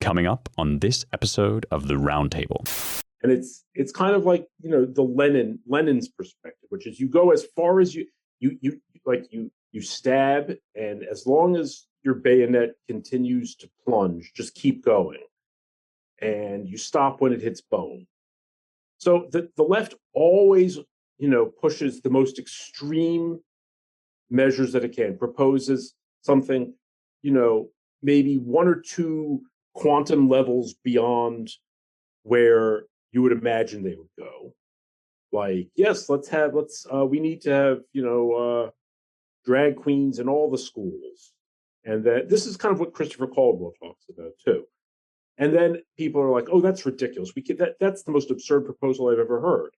coming up on this episode of the Roundtable. And it's kind of like, the Lenin's perspective, which is you go as far as you stab, and as long as your bayonet continues to plunge, just keep going. And you stop when it hits bone. So the left always, pushes the most extreme measures that it can, proposes something, maybe one or two quantum levels beyond where you would imagine they would go. Like, yes, we need to have, drag queens in all the schools. And that this is kind of what Christopher Caldwell talks about too. And then people are like, oh, that's ridiculous. That's the most absurd proposal I've ever heard.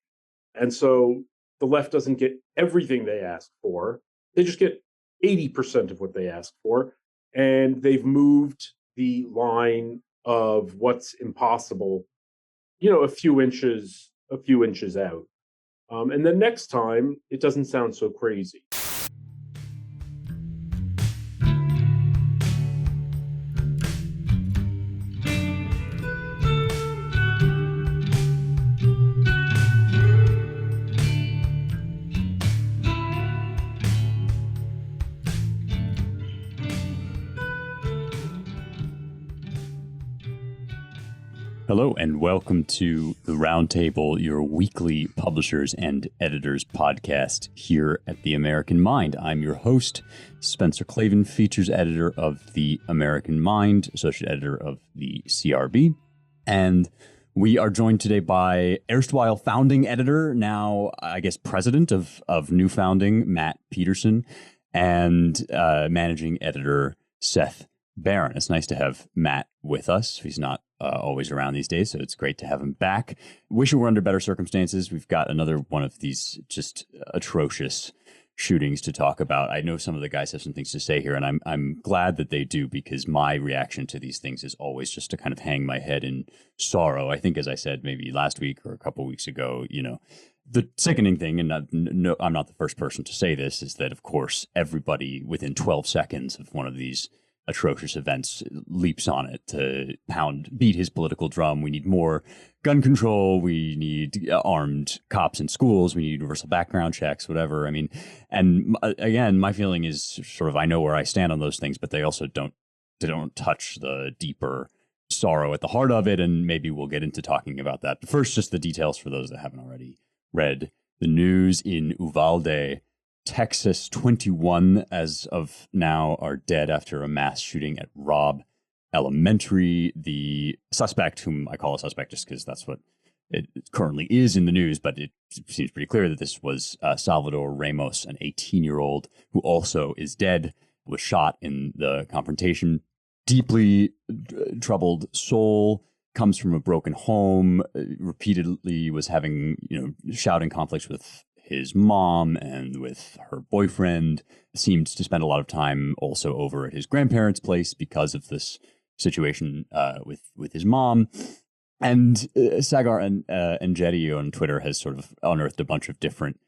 And so the left doesn't get everything they ask for. They just get 80% of what they ask for. And they've moved the line of what's impossible, a few inches out. And then next time, it doesn't sound so crazy. Hello and welcome to the Roundtable, your weekly publishers and editors podcast here at The American Mind. I'm your host, Spencer Clavin, features editor of The American Mind, associate editor of the CRB. And we are joined today by erstwhile founding editor, now I guess president of New Founding, Matt Peterson, and managing editor, Seth Barron. It's nice to have Matt with us. He's not always around these days, so it's great to have him back. Wish it were under better circumstances. We've got another one of these just atrocious shootings to talk about. I know some of the guys have some things to say here, and I'm glad that they do, because my reaction to these things is always just to kind of hang my head in sorrow. I think, as I said maybe last week or a couple of weeks ago, the sickening thing, and I'm not the first person to say this, is that, of course, everybody within 12 seconds of one of these atrocious events leaps on it to beat his political drum. We need more gun control. We need armed cops in schools. We need universal background checks, whatever. I mean, and again, my feeling is sort of, I know where I stand on those things, but they also don't touch the deeper sorrow at the heart of it. And maybe we'll get into talking about that. But first, just the details for those that haven't already read the news. In Uvalde, Texas, 21 as of now are dead after a mass shooting at Robb Elementary. The suspect, whom I call a suspect just because that's what it currently is in the news, but it seems pretty clear that this was Salvador Ramos, an 18-year-old who also is dead, was shot in the confrontation. Deeply troubled soul, comes from a broken home, repeatedly was having, shouting conflicts with his mom and with her boyfriend, seemed to spend a lot of time also over at his grandparents' place because of this situation with his mom. And Sagar and Jetty on Twitter has sort of unearthed a bunch of different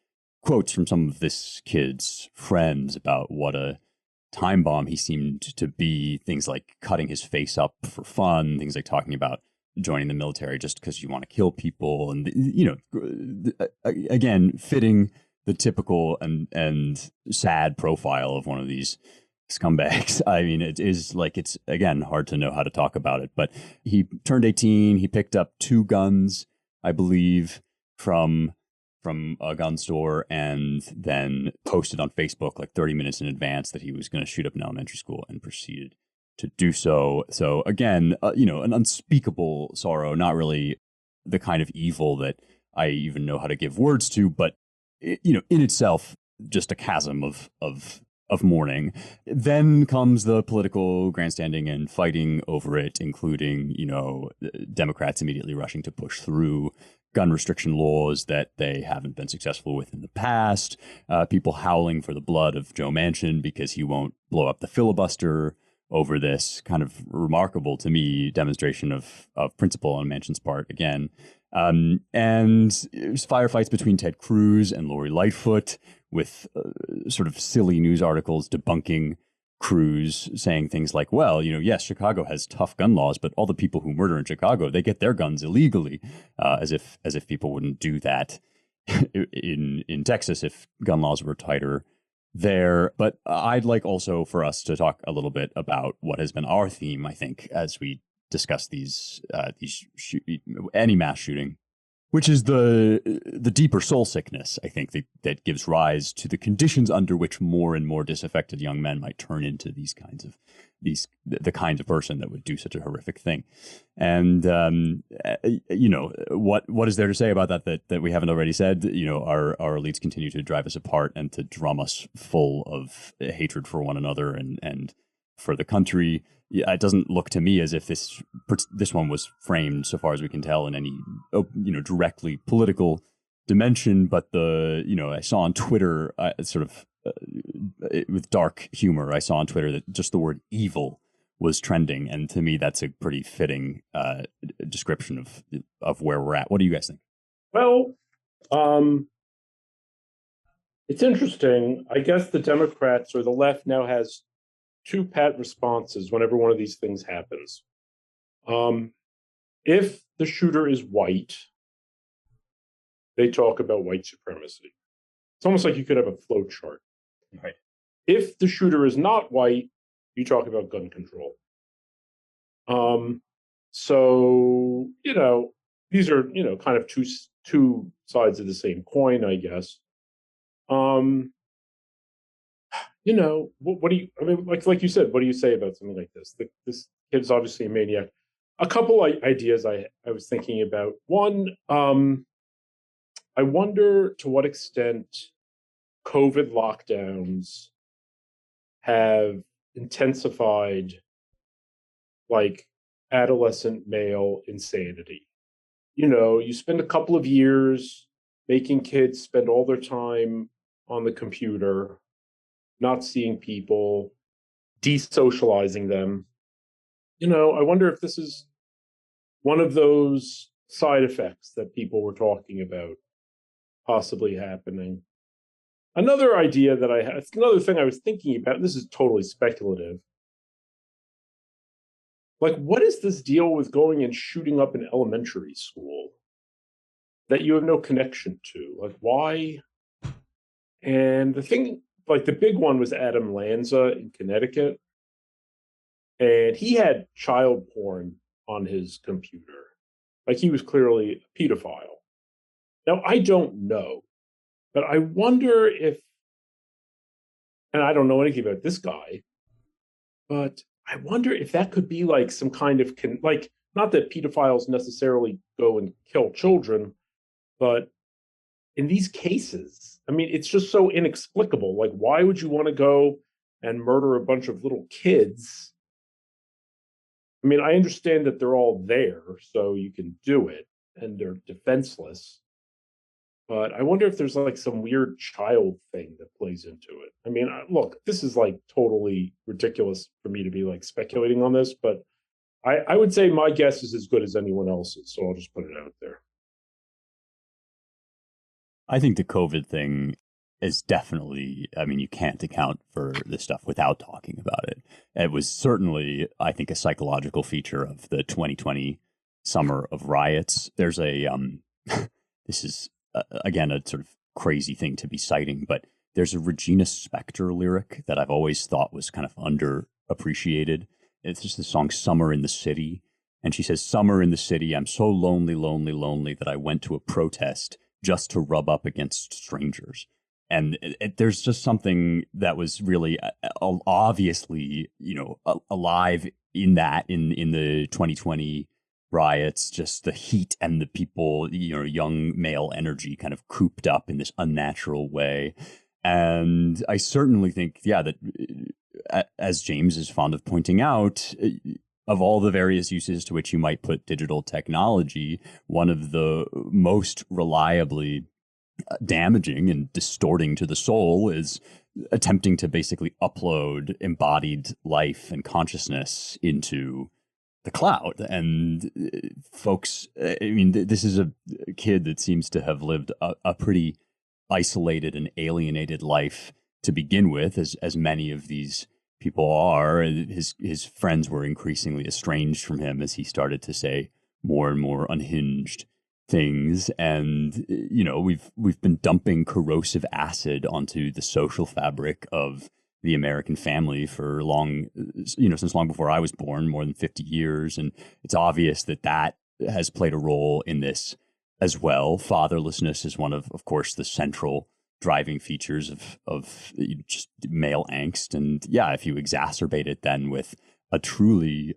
quotes from some of this kid's friends about what a time bomb he seemed to be. Things like cutting his face up for fun, things like talking about joining the military just because you want to kill people. And, again, fitting the typical and sad profile of one of these scumbags. I mean, it is like, it's, again, hard to know how to talk about it. But he turned 18. He picked up 2 guns, I believe, from a gun store, and then posted on Facebook like 30 minutes in advance that he was going to shoot up an elementary school, and proceeded to do so. So again, an unspeakable sorrow, not really the kind of evil that I even know how to give words to, but in itself, just a chasm of mourning. Then comes the political grandstanding and fighting over it, including, Democrats immediately rushing to push through gun restriction laws that they haven't been successful with in the past. People howling for the blood of Joe Manchin because he won't blow up the filibuster over this. Kind of remarkable to me demonstration of principle on Manchin's part again. And it was firefights between Ted Cruz and Lori Lightfoot, with sort of silly news articles debunking Cruz saying things like, well, yes, Chicago has tough gun laws, but all the people who murder in Chicago, they get their guns illegally, as if people wouldn't do that in Texas if gun laws were tighter there. But I'd like also for us to talk a little bit about what has been our theme, I think, as we discuss any mass shooting, which is the deeper soul sickness, I think, that gives rise to the conditions under which more and more disaffected young men might turn into the kind of person that would do such a horrific thing. And what is there to say about that we haven't already said? Our elites continue to drive us apart and to drum us full of hatred for one another and for the country. It doesn't look to me as if this one was framed, so far as we can tell, in any directly political dimension. But I saw on Twitter, with dark humor, I saw on Twitter that just the word evil was trending, and to me, that's a pretty fitting description of where we're at. What do you guys think? Well, it's interesting. I guess the Democrats or the left now has two pat responses whenever one of these things happens. If the shooter is white, they talk about white supremacy. It's almost like you could have a flow chart. Right. If the shooter is not white, you talk about gun control. So, these are, kind of two sides of the same coin, I guess. What do you, like you said, what do you say about something like this? This kid's obviously a maniac. A couple ideas I was thinking about. One, I wonder to what extent COVID lockdowns have intensified adolescent male insanity. You spend a couple of years making kids spend all their time on the computer, not seeing people, desocializing them. I wonder if this is one of those side effects that people were talking about possibly happening. Another idea that I had, another thing I was thinking about, and this is totally speculative. What is this deal with going and shooting up an elementary school that you have no connection to? Why? And the thing, the big one was Adam Lanza in Connecticut. And he had child porn on his computer. He was clearly a pedophile. Now, I don't know, but I wonder if, and I don't know anything about this guy, but I wonder if that could be some kind of, not that pedophiles necessarily go and kill children, but in these cases, it's just so inexplicable. Why would you want to go and murder a bunch of little kids? I understand that they're all there, so you can do it, and they're defenseless. But I wonder if there's some weird child thing that plays into it. Look, this is totally ridiculous for me to be speculating on this, but I would say my guess is as good as anyone else's, so I'll just put it out there. I think the COVID thing is definitely, you can't account for this stuff without talking about it. It was certainly, I think, a psychological feature of the 2020 summer of riots. There's this is, again, a sort of crazy thing to be citing, but there's a Regina Spektor lyric that I've always thought was kind of underappreciated. It's just the song Summer in the City. And she says, "Summer in the city, I'm so lonely, lonely, lonely that I went to a protest just to rub up against strangers." And there's just something that was really obviously, alive in that, in the 2020 riots, just the heat and the people, young male energy kind of cooped up in this unnatural way. And I certainly think, that as James is fond of pointing out, of all the various uses to which you might put digital technology, one of the most reliably damaging and distorting to the soul is attempting to basically upload embodied life and consciousness into the cloud. And folks, this is a kid that seems to have lived a pretty isolated and alienated life to begin with, as many of these people are. His friends were increasingly estranged from him as he started to say more and more unhinged things. And we've been dumping corrosive acid onto the social fabric of the American family for long, since long before I was born, more than 50 years. And it's obvious that has played a role in this as well. Fatherlessness is one of course, the central driving features of just male angst. And yeah, if you exacerbate it then with a truly,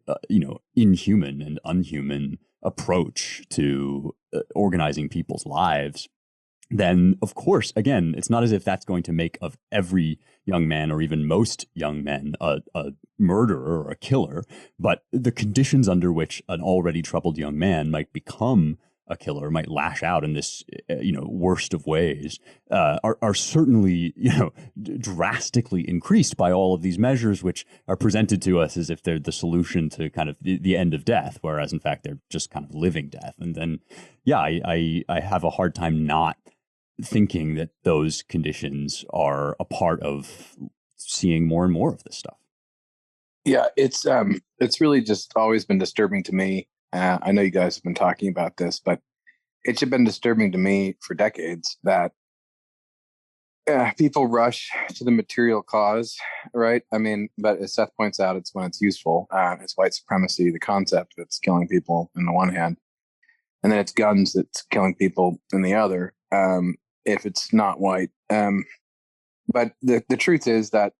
inhuman and unhuman approach to organizing people's lives, then of course, again, it's not as if that's going to make of every young man or even most young men a murderer or a killer, but the conditions under which an already troubled young man might become a killer, might lash out in this, worst of ways, are certainly, drastically increased by all of these measures, which are presented to us as if they're the solution to kind of the end of death, whereas in fact they're just kind of living death. And then, yeah, I have a hard time not thinking that those conditions are a part of seeing more and more of this stuff. Yeah, it's really just always been disturbing to me. I know you guys have been talking about this, but it's been disturbing to me for decades that people rush to the material cause, right? I mean, but as Seth points out, it's when it's useful. It's white supremacy, the concept that's killing people on the one hand, and then it's guns that's killing people in the other, if it's not white. But the truth is that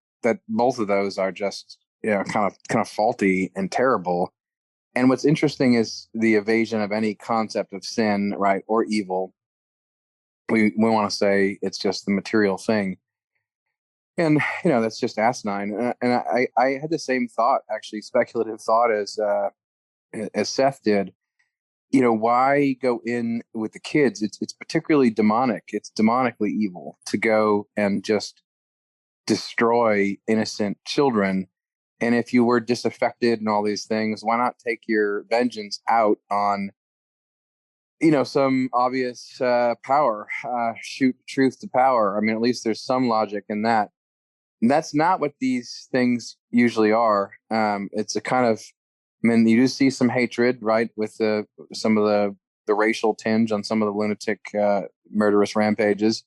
both of those are just kind of faulty and terrible. And what's interesting is the evasion of any concept of sin, right, or evil. We want to say it's just the material thing, and that's just asinine. And I had the same thought, actually, speculative thought as Seth did. Why go in with the kids? It's particularly demonic. It's demonically evil to go and just destroy innocent children. And if you were disaffected and all these things, why not take your vengeance out on, some obvious power, shoot truth to power? I mean, at least there's some logic in that. And that's not what these things usually are. It's a kind of, I mean, you do see some hatred, right, with some of the racial tinge on some of the lunatic, murderous rampages.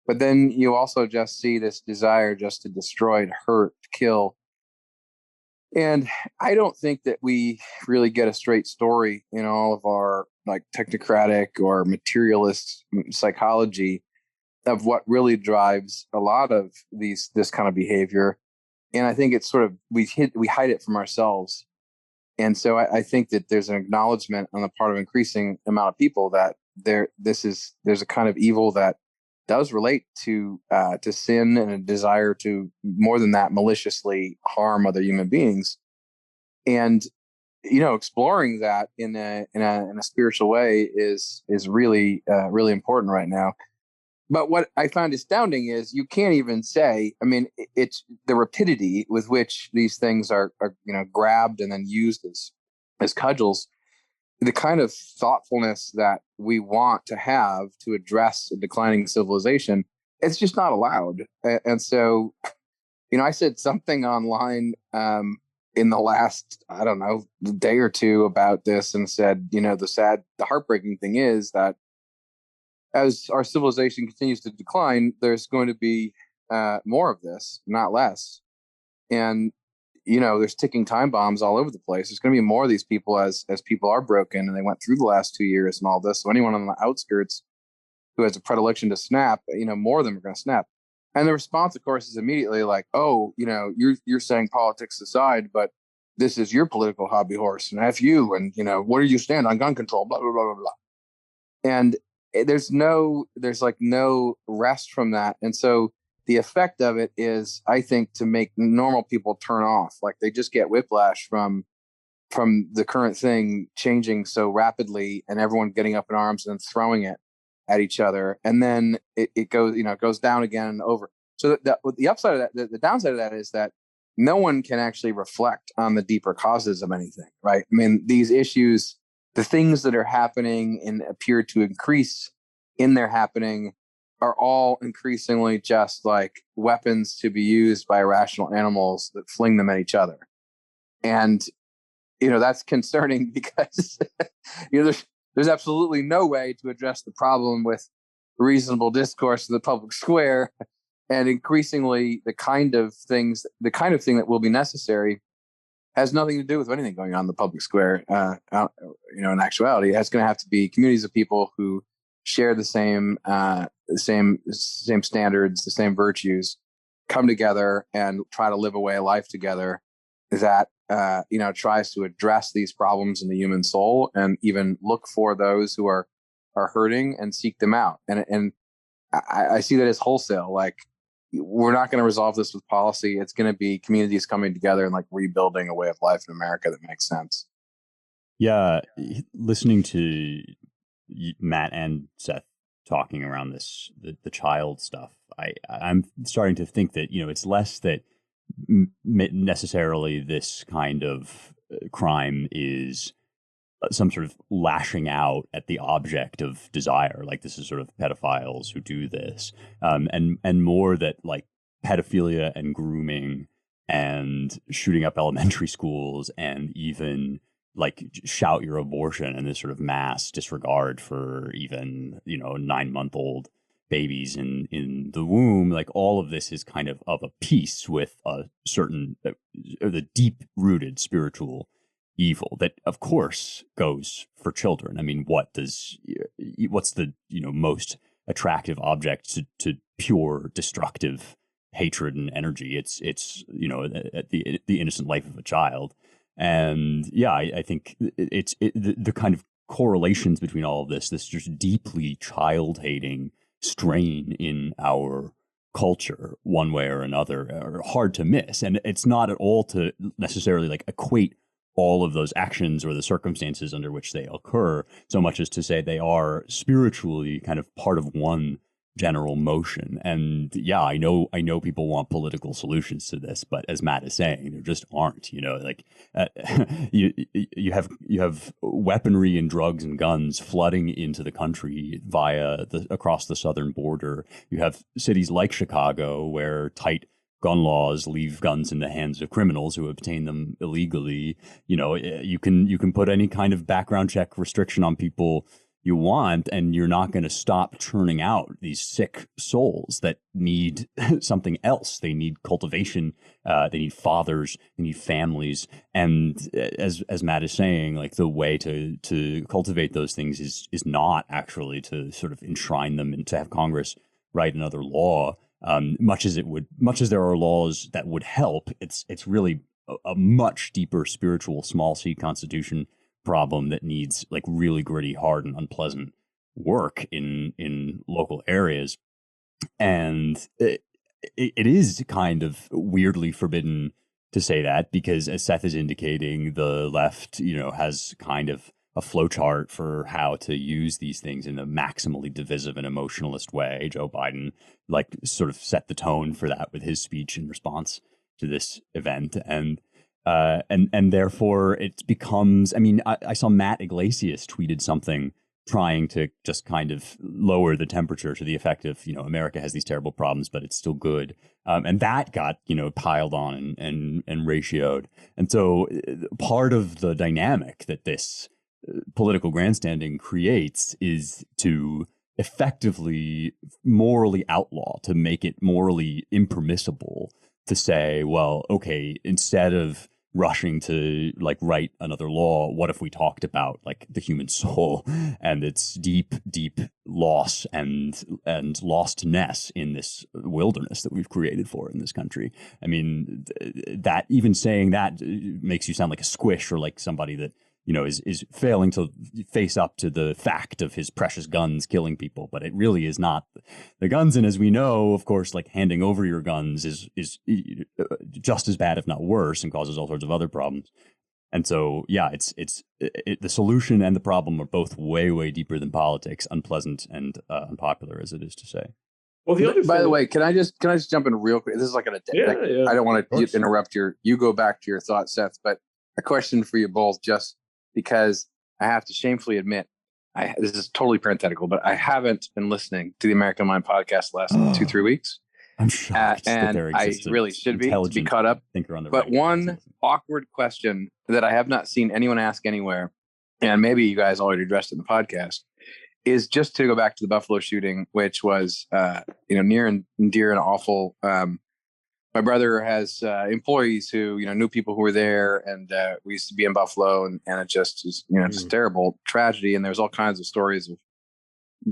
But then you also just see this desire just to destroy, to hurt, to kill. And I don't think that we really get a straight story in all of our like technocratic or materialist psychology of what really drives a lot of this kind of behavior. And I think it's sort of we hide it from ourselves. And so I think that there's an acknowledgement on the part of increasing amount of people that there's a kind of evil that does relate to sin and a desire to, more than that, maliciously harm other human beings. And exploring that in a spiritual way is really really important right now. But what I find astounding is you can't even say, I mean, it's the rapidity with which these things are grabbed and then used as cudgels. The kind of thoughtfulness that we want to have to address a declining civilization, it's just not allowed. And so, I said something online in the last, I don't know, day or two about this and said, the heartbreaking thing is that as our civilization continues to decline, there's going to be more of this, not less. And there's ticking time bombs all over the place. There's going to be more of these people as people are broken, and they went through the last 2 years and all this. So anyone on the outskirts who has a predilection to snap, more of them are going to snap. And the response, of course, is immediately like, "Oh, you're saying politics aside, but this is your political hobby horse, and F you, and where do you stand on gun control?" Blah blah blah blah blah. And there's no rest from that, and so the effect of it is, I think, to make normal people turn off. Like they just get whiplash from the current thing changing so rapidly and everyone getting up in arms and throwing it at each other. And then it goes down again and over. So the upside of that, the downside of that is that no one can actually reflect on the deeper causes of anything, right? I mean, these issues, the things that are happening and appear to increase in their happening are all increasingly just like weapons to be used by irrational animals that fling them at each other. And, that's concerning because, there's absolutely no way to address the problem with reasonable discourse in the public square. And increasingly the kind of thing that will be necessary has nothing to do with anything going on in the public square. In actuality, it's going to have to be communities of people who share the same standards, the same virtues, come together and try to live a way of life together that tries to address these problems in the human soul and even look for those who are hurting and seek them out. And I see that as wholesale. Like, we're not going to resolve this with policy. It's going to be communities coming together and like rebuilding a way of life in America that makes sense. Yeah, listening to Matt and Seth talking around this, the child stuff, I'm starting to think that, it's less that necessarily this kind of crime is some sort of lashing out at the object of desire. Like, this is sort of pedophiles who do this, and more that like pedophilia and grooming and shooting up elementary schools and even like shout your abortion and this sort of mass disregard for even 9-month-old babies in the womb. Like, all of this is kind of a piece with a certain the deep rooted spiritual evil that of course goes for children. I mean, what's the most attractive object to pure destructive hatred and energy? It's the innocent life of a child. And yeah, I think the kind of correlations between all of this just deeply child hating strain in our culture, one way or another, are hard to miss. And it's not at all to necessarily like equate all of those actions or the circumstances under which they occur, so much as to say they are spiritually kind of part of one general motion. And yeah, I know people want political solutions to this, but as Matt is saying, there just aren't. You have weaponry and drugs and guns flooding into the country across the southern border. You have cities like Chicago where tight gun laws leave guns in the hands of criminals who obtain them illegally. You can put any kind of background check restriction on people you want, and you're not going to stop churning out these sick souls that need something else. They need cultivation. They need fathers. They need families. And as Matt is saying, like, the way to cultivate those things is not actually to sort of enshrine them and to have Congress write another law. Much as there are laws that would help, it's really a much deeper spiritual small c constitution problem that needs like really gritty, hard, and unpleasant work in local areas. And it is kind of weirdly forbidden to say that, because as Seth is indicating, the left, has kind of a flowchart for how to use these things in a maximally divisive and emotionalist way. Joe Biden like sort of set the tone for that with his speech in response to this event. And therefore it becomes, I mean, I saw Matt Iglesias tweeted something trying to just kind of lower the temperature to the effect of, America has these terrible problems, but it's still good. And that got, piled on and ratioed. And so part of the dynamic that this political grandstanding creates is to effectively morally outlaw, to make it morally impermissible to say, well, okay, instead of rushing to like write another law, what if we talked about like the human soul and its deep loss and lostness in this wilderness that we've created for it in this country? I mean, that even saying that makes you sound like a squish, or like somebody that is failing to face up to the fact of his precious guns killing people. But it really is not the guns. And as we know, of course, like handing over your guns is just as bad, if not worse, and causes all sorts of other problems. And so, yeah, it's the solution and the problem are both way, way deeper than politics, unpleasant and unpopular as it is to say. Well, by the way, can I just jump in real quick? This is like I don't want to interrupt you go back to your thought, Seth, but a question for you both, just because I have to shamefully admit, this is totally parenthetical, but I haven't been listening to the American Mind podcast the last 2-3 weeks. I'm shocked that and there I exists really should be to be caught up. Thinker on the but one awkward question that I have not seen anyone ask anywhere, and maybe you guys already addressed it in the podcast, is just to go back to the Buffalo shooting, which was near and dear and awful. My brother has employees who knew people who were there, and we used to be in Buffalo, and it just is it's a terrible tragedy. And there's all kinds of stories of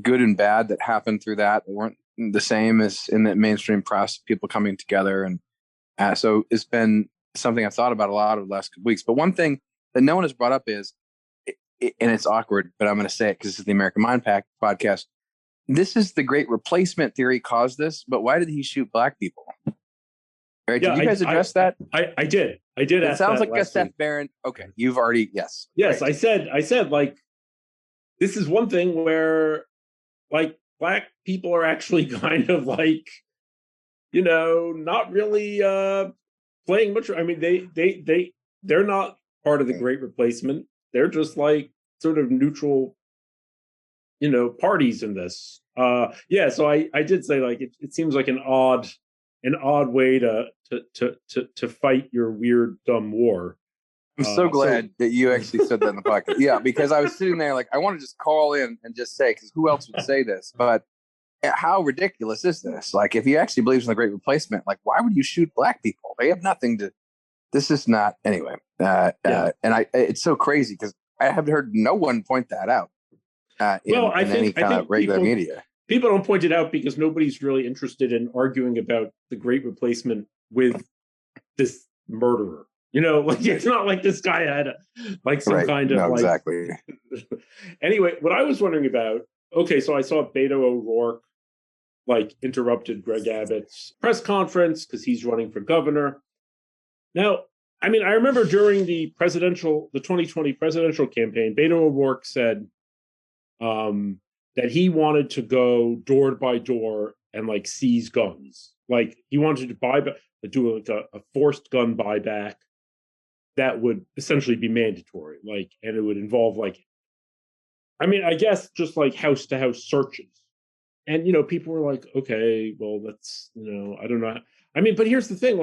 good and bad that happened through that. They weren't the same as in the mainstream press, people coming together. And so it's been something I've thought about a lot over the last couple weeks. But one thing that no one has brought up is, and it's awkward, but I'm going to say it because this is the American Mind podcast. This is the great replacement theory caused this, but why did he shoot black people? Right? Yeah, did you guys address that? I did. It sounds like a Seth Barron. Okay, you've already yes. Yes, right. I said like this is one thing where like black people are actually kind of like not really playing much. I mean, they're not part of the Great Replacement. They're just like sort of neutral, parties in this. So I did say like it seems like an odd way to fight your weird dumb war. I'm so glad that you actually said that in the podcast. Yeah, because I was sitting there like I want to just call in and just say, because who else would say this? But how ridiculous is this? Like, if he actually believes in the Great Replacement, like, why would you shoot black people? They have nothing to. This is not anyway. And it's so crazy because I have heard no one point that out. In any kind of regular media. People don't point it out because nobody's really interested in arguing about the Great Replacement with this murderer. Like it's not like this guy had some kind of exactly. Anyway, what I was wondering about. Okay, so I saw Beto O'Rourke interrupted Greg Abbott's press conference because he's running for governor. Now, I mean, I remember during the 2020 presidential campaign, Beto O'Rourke said that he wanted to go door by door and seize guns. Like he wanted to do a forced gun buyback that would essentially be mandatory. And it would involve I guess just house to house searches. And, people were like, okay, well, that's, I don't know. I mean, but here's the thing,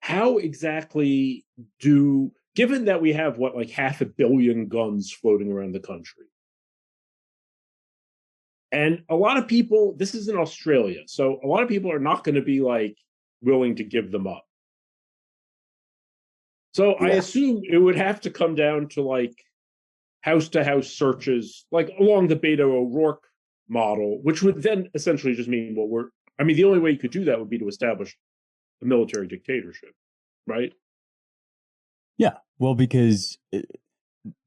how exactly given that we have 500 million guns floating around the country, and a lot of people, this is in Australia, so a lot of people are not going to be willing to give them up. So yeah. I assume it would have to come down to house to house searches, along the Beto O'Rourke model, which would then essentially just mean the only way you could do that would be to establish a military dictatorship, right? Yeah, well, because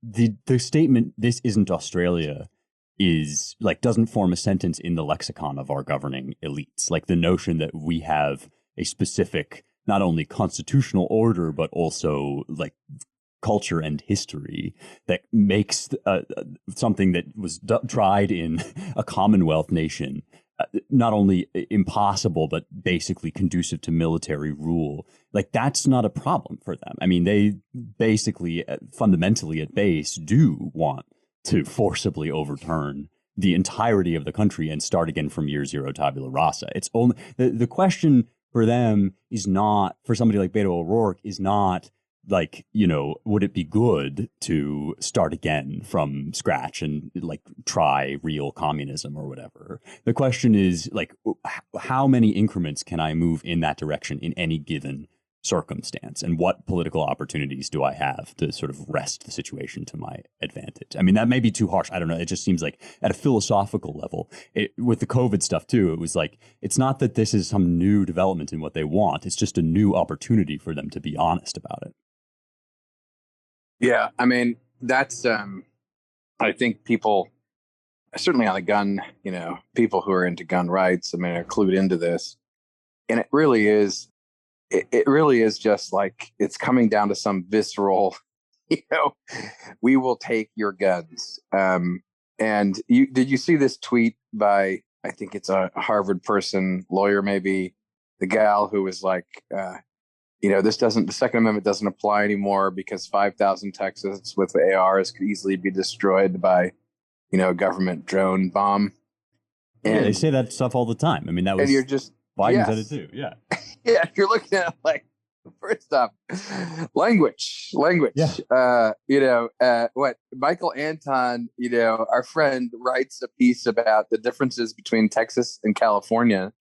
the statement "this isn't Australia" is doesn't form a sentence in the lexicon of our governing elites. The notion that we have a specific not only constitutional order but also culture and history that makes something that was tried in a Commonwealth nation not only impossible, but basically conducive to military rule. That's not a problem for them. I mean, they basically, fundamentally at base, do want to forcibly overturn the entirety of the country and start again from year zero, tabula rasa. It's only the question for them is not, for somebody like Beto O'Rourke, is not would it be good to start again from scratch and try real communism or whatever? The question is how many increments can I move in that direction in any given circumstance, and what political opportunities do I have to sort of wrest the situation to my advantage? I mean, that may be too harsh. I don't know. It just seems like at a philosophical level, with the COVID stuff too, it was it's not that this is some new development in what they want. It's just a new opportunity for them to be honest about it. Yeah, I mean, that's, I think people, certainly on the gun, people who are into gun rights, are clued into this. And it really is just it's coming down to some visceral, we will take your guns. And did you see this tweet by, I think it's a Harvard person, lawyer maybe, the gal who was the Second Amendment doesn't apply anymore because 5,000 Texans with ARs could easily be destroyed by, a government drone bomb. And yeah, they say that stuff all the time. I mean, that was, and you're just, Biden said it too. Yeah. Yeah. You're looking at it like, first off, language. Yeah. What Michael Anton, our friend, writes a piece about the differences between Texas and California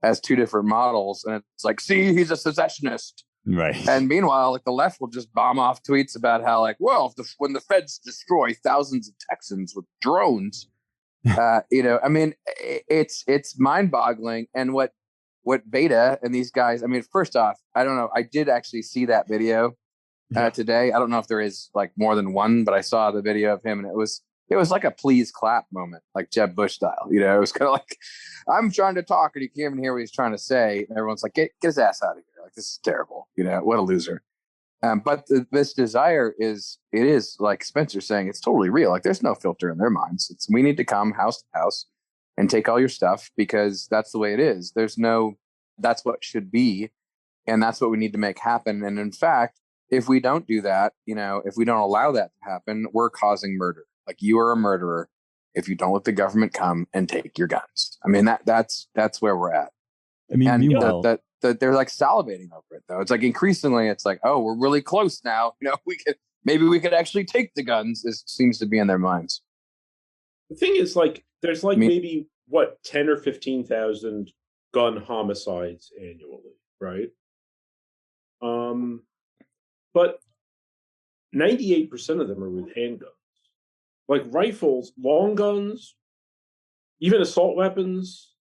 as two different models, and it's like, see, he's a secessionist, right? And meanwhile, like, the left will just bomb off tweets about how, like, well, when the feds destroy thousands of Texans with drones, I mean, it's mind-boggling. And what Beta and these guys, I mean, first off, I don't know, I did actually see that video today. I don't know if there is like more than one, but I saw the video of him, and it was like a please clap moment, like Jeb Bush style. It was kind of like, I'm trying to talk and you can't even hear what he's trying to say, and everyone's like, get his ass out of here, like, this is terrible, what a loser. But this desire is like Spencer's saying, it's totally real. Like, there's no filter in their minds. We need to come house to house and take all your stuff, because that's the way it is. That's what should be. And that's what we need to make happen. And in fact, if we don't do that, if we don't allow that to happen, we're causing murder. Like, you are a murderer if you don't let the government come and take your guns. I mean, that's where we're at. I mean, and meanwhile, that they're like salivating over it, though. It's like, increasingly, it's like, oh, we're really close now. Maybe we could actually take the guns. It seems to be in their minds. The thing is, like, there's maybe 10 or 15,000 gun homicides annually, right? But 98% of them are with handguns. Like, rifles, long guns, even assault weapons,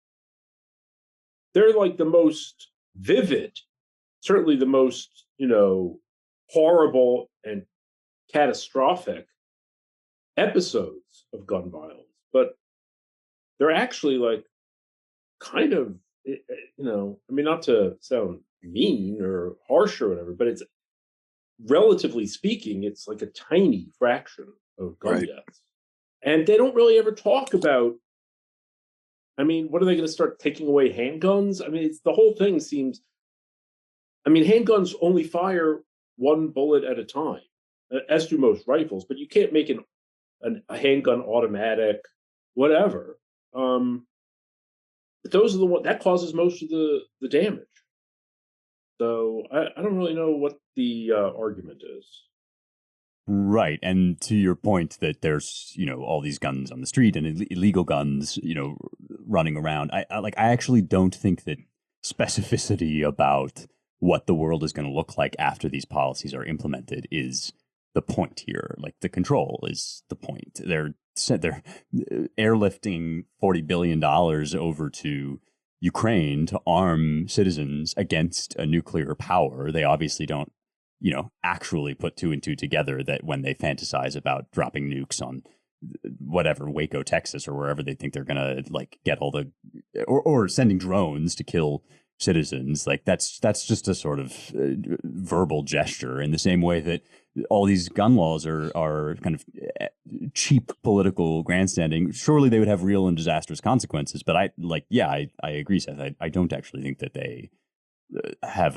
they're like the most vivid, certainly the most, horrible and catastrophic episodes of gun violence. But they're actually, like, kind of, I mean, not to sound mean or harsh or whatever, but it's, relatively speaking, it's like a tiny fraction of gun deaths. And they don't really ever talk about, I mean, what are they going to start taking away handguns? I mean, the whole thing seems, I mean, handguns only fire one bullet at a time, as do most rifles, but you can't make a handgun automatic, whatever. But those are the ones that causes most of the damage. So I don't really know what the argument is. Right. And to your point that there's, all these guns on the street and illegal guns, running around. I actually don't think that specificity about what the world is going to look like after these policies are implemented is the point here. Like, the control is the point. They're airlifting $40 billion over to Ukraine to arm citizens against a nuclear power. They obviously don't, actually put two and two together, that when they fantasize about dropping nukes on whatever, Waco, Texas, or wherever they think they're going to, like, get all the, or sending drones to kill citizens, like, that's just a sort of verbal gesture, in the same way that all these gun laws are kind of cheap political grandstanding. Surely they would have real and disastrous consequences, but I agree, Seth. I don't actually think that they have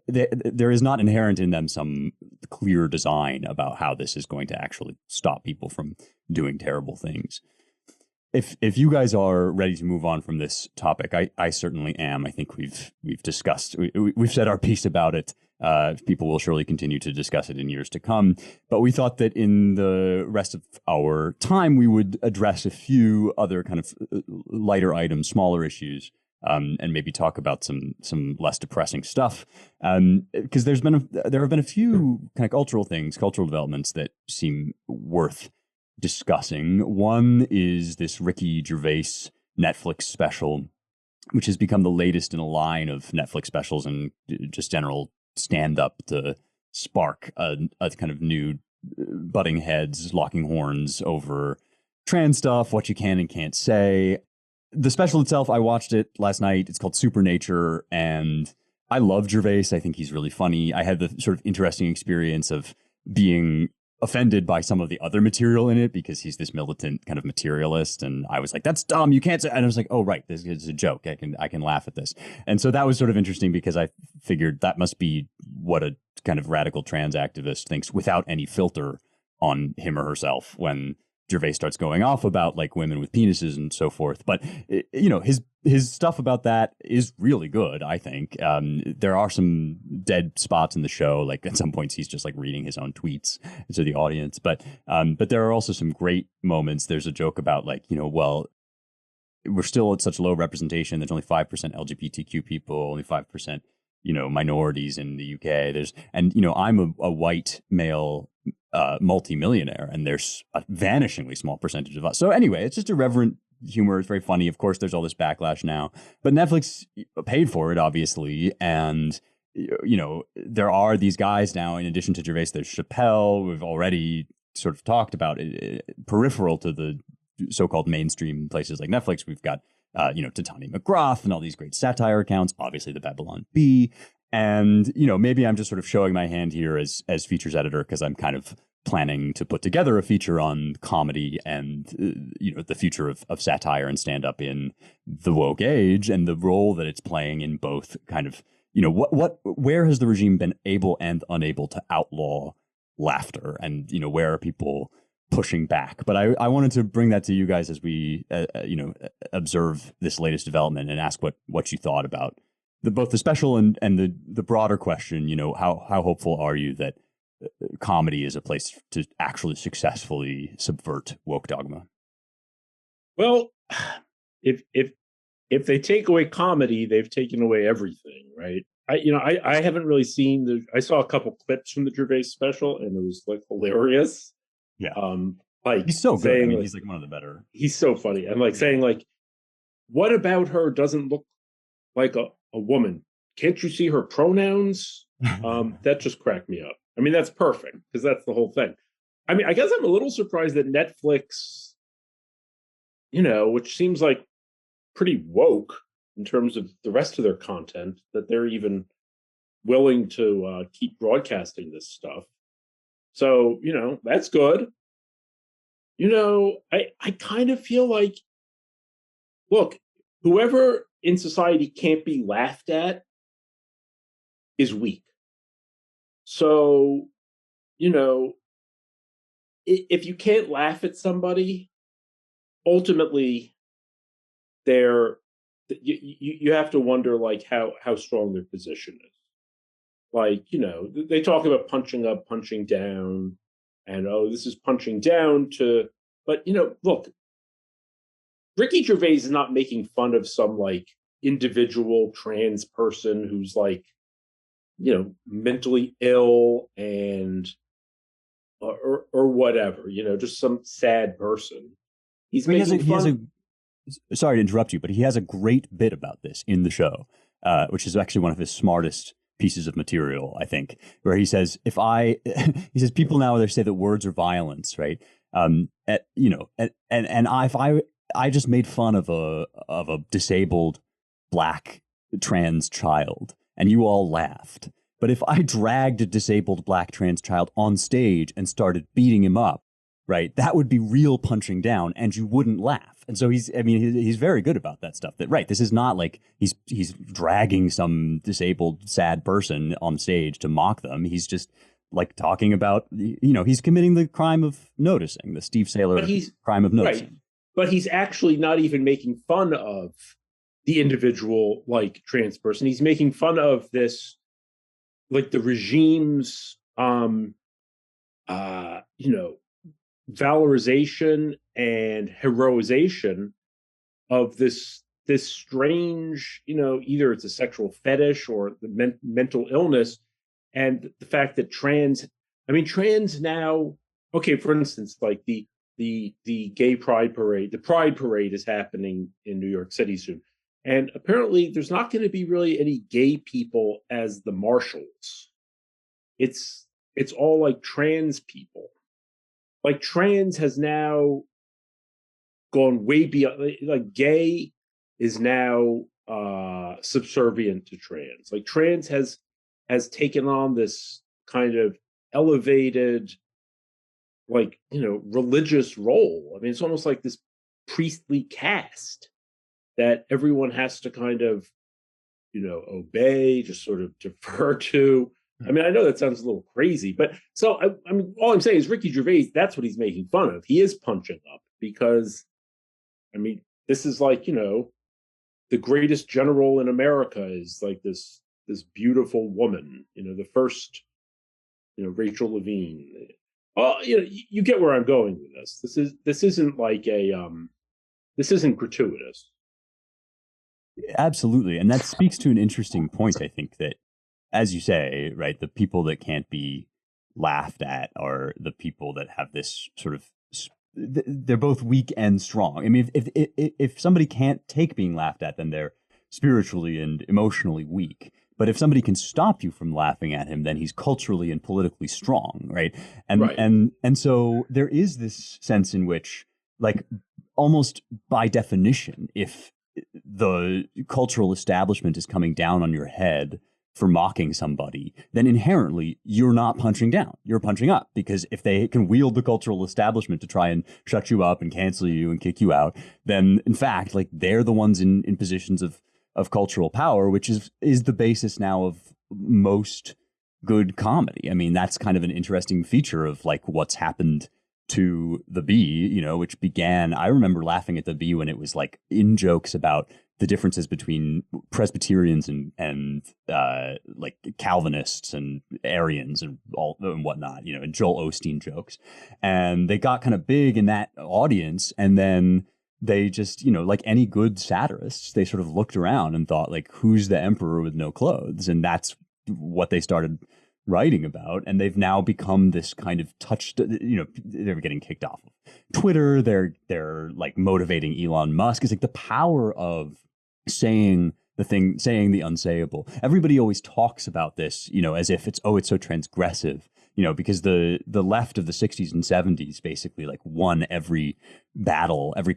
there is not inherent in them some clear design about how this is going to actually stop people from doing terrible things. If you guys are ready to move on from this topic, I certainly am. I think we've discussed, we've said our piece about it. People will surely continue to discuss it in years to come. But we thought that in the rest of our time, we would address a few other kind of lighter items, smaller issues, and maybe talk about some less depressing stuff. Because there have been a few kind of cultural developments that seem worth discussing. One is this Ricky Gervais Netflix special, which has become the latest in a line of Netflix specials and just general stand-up to spark a kind of new butting heads, locking horns over trans stuff, what you can and can't say. The special itself, I watched it last night. It's called Supernature, and I love Gervais. I think he's really funny. I had the sort of interesting experience of being offended by some of the other material in it because he's this militant kind of materialist, and I was like, that's dumb, you can't say. And I was like, oh right, this is a joke, I can laugh at this. And so that was sort of interesting because I figured that must be what a kind of radical trans activist thinks without any filter on him or herself when Gervais starts going off about like women with penises and so forth. But you know, his stuff about that is really good, I think. There are some dead spots in the show, like at some points he's just like reading his own tweets to the audience. But there are also some great moments. There's a joke about like, you know, well, we're still at such low representation. There's only 5% LGBTQ people, only 5%, you know, minorities in the UK. And you know, I'm a white male multimillionaire, and there's a vanishingly small percentage of us. So anyway, it's just irreverent humor. It's very funny. Of course, there's all this backlash now, but Netflix paid for it, obviously. And, you know, there are these guys now, in addition to Gervais, there's Chappelle. We've already sort of talked about it, peripheral to the so-called mainstream places like Netflix. We've got, you know, Titania McGrath and all these great satire accounts, obviously the Babylon Bee. And, you know, maybe I'm just sort of showing my hand here as features editor because I'm kind of planning to put together a feature on comedy and, you know, the future of satire and stand-up in the woke age and the role that it's playing in both kind of, you know, where has the regime been able and unable to outlaw laughter, and, you know, where are people pushing back? But I wanted to bring that to you guys as we, you know, observe this latest development and ask what you thought about both the special and the broader question. You know, how hopeful are you that comedy is a place to actually successfully subvert woke dogma? Well, if they take away comedy, they've taken away everything, right? I haven't really seen I saw a couple clips from the Gervais special, and it was like hilarious. Yeah. Like he's so good. I mean, like, he's like one of the better. He's so funny. And like saying like, what about her doesn't look like a woman? Can't you see her pronouns? That just cracked me up. I mean, that's perfect because that's the whole thing. I mean, I guess I'm a little surprised that Netflix, you know, which seems like pretty woke in terms of the rest of their content, that they're even willing to keep broadcasting this stuff. So, you know, that's good. You know, I kind of feel like, look, whoever in society can't be laughed at is weak. So, you know, if you can't laugh at somebody, ultimately, you have to wonder like how strong their position is. Like, you know, they talk about punching up, punching down, and oh, this is punching down to. But you know, look, Ricky Gervais is not making fun of some like individual trans person who's like, you know, mentally ill and or whatever, you know, just some sad person. He's making fun. Sorry to interrupt you, but he has a great bit about this in the show, which is actually one of his smartest pieces of material, I think, where he says, he says, people now, they say that words are violence, right? You know, and if I just made fun of a disabled Black trans child and you all laughed. But if I dragged a disabled Black trans child on stage and started beating him up, right, that would be real punching down and you wouldn't laugh. And so he's very good about that stuff. That, right, this is not like he's dragging some disabled, sad person on stage to mock them. He's just like talking about, you know, he's committing the crime of noticing, the Steve Saylor crime of noticing. Right. But he's actually not even making fun of the individual, like, trans person. He's making fun of this, like, the regime's, you know, valorization and heroization of this strange, you know, either it's a sexual fetish or the mental illness, and the fact that trans now, okay, for instance, like the gay pride parade, the pride parade is happening in New York City soon, and apparently there's not going to be really any gay people as the marshals. It's all like trans people. Like, trans has now gone way beyond, like, gay is now subservient to trans. Like, trans has taken on this kind of elevated like, religious role. I mean, it's almost like this priestly caste that everyone has to kind of, obey, just sort of defer to. I mean, I know that sounds a little crazy, but so I mean, all I'm saying is Ricky Gervais, that's what he's making fun of. He is punching up because, I mean, this is like, the greatest general in America is like this beautiful woman, the first, Rachel Levine. Oh, you get where I'm going with this. This isn't like this isn't gratuitous. Absolutely. And that speaks to an interesting point, I think, that, as you say, right, the people that can't be laughed at are the people that have this sort of, they're both weak and strong. I mean, if somebody can't take being laughed at, then they're spiritually and emotionally weak. But if somebody can stop you from laughing at him, then he's culturally and politically strong, right? And Right. and so there is this sense in which, like, almost by definition, if the cultural establishment is coming down on your head for mocking somebody, then inherently you're not punching down. You're punching up, because if they can wield the cultural establishment to try and shut you up and cancel you and kick you out, then in fact, like, they're the ones in positions of cultural power, which is the basis now of most good comedy. I mean, that's kind of an interesting feature of like what's happened to the Bee, which began, I remember laughing at the Bee when it was like in jokes about the differences between Presbyterians and like Calvinists and Arians and all and whatnot, and Joel Osteen jokes. And they got kind of big in that audience. And then they just, like any good satirists, they sort of looked around and thought, like, who's the emperor with no clothes? And that's what they started writing about. And they've now become this kind of they're getting kicked off of Twitter. They're like motivating Elon Musk. It's like the power of saying the unsayable. Everybody always talks about this, as if it's so transgressive, because the left of the 60s and 70s basically like won every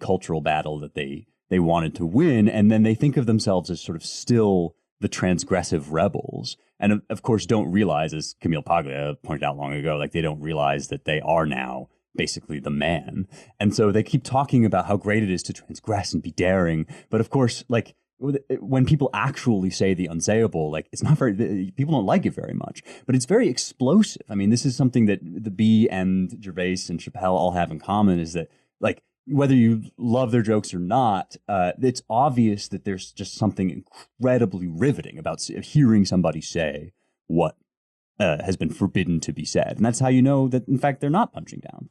cultural battle that they wanted to win. And then they think of themselves as sort of still the transgressive rebels. And of course, don't realize, as Camille Paglia pointed out long ago, like they don't realize that they are now basically the man. And so they keep talking about how great it is to transgress and be daring. But of course, like, when people actually say the unsayable, like, it's not very, people don't like it very much, but it's very explosive. I mean, this is something that the Bee and Gervais and Chappelle all have in common, is that, like, whether you love their jokes or not, it's obvious that there's just something incredibly riveting about hearing somebody say what has been forbidden to be said. And that's how you know that, in fact, they're not punching down.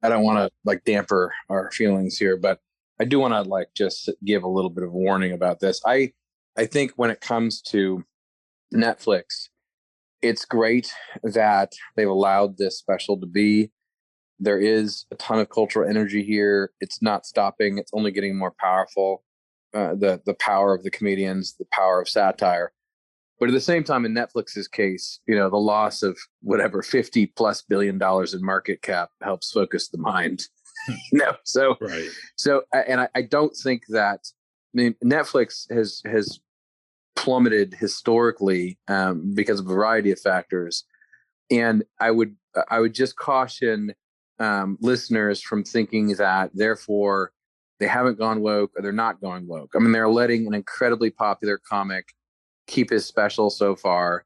I don't want to like damper our feelings here, but I do want to like just give a little bit of warning about this. I think when it comes to Netflix, it's great that they've allowed this special to be. There is a ton of cultural energy here. It's not stopping. It's only getting more powerful. The power of the comedians, the power of satire. But at the same time, in Netflix's case, the loss of whatever $50+ billion in market cap helps focus the mind. So Right. And I don't think that. I mean, Netflix has plummeted historically because of a variety of factors, and I would just caution listeners from thinking that therefore they haven't gone woke or they're not going woke. I mean, they're letting an incredibly popular comic keep his special so far.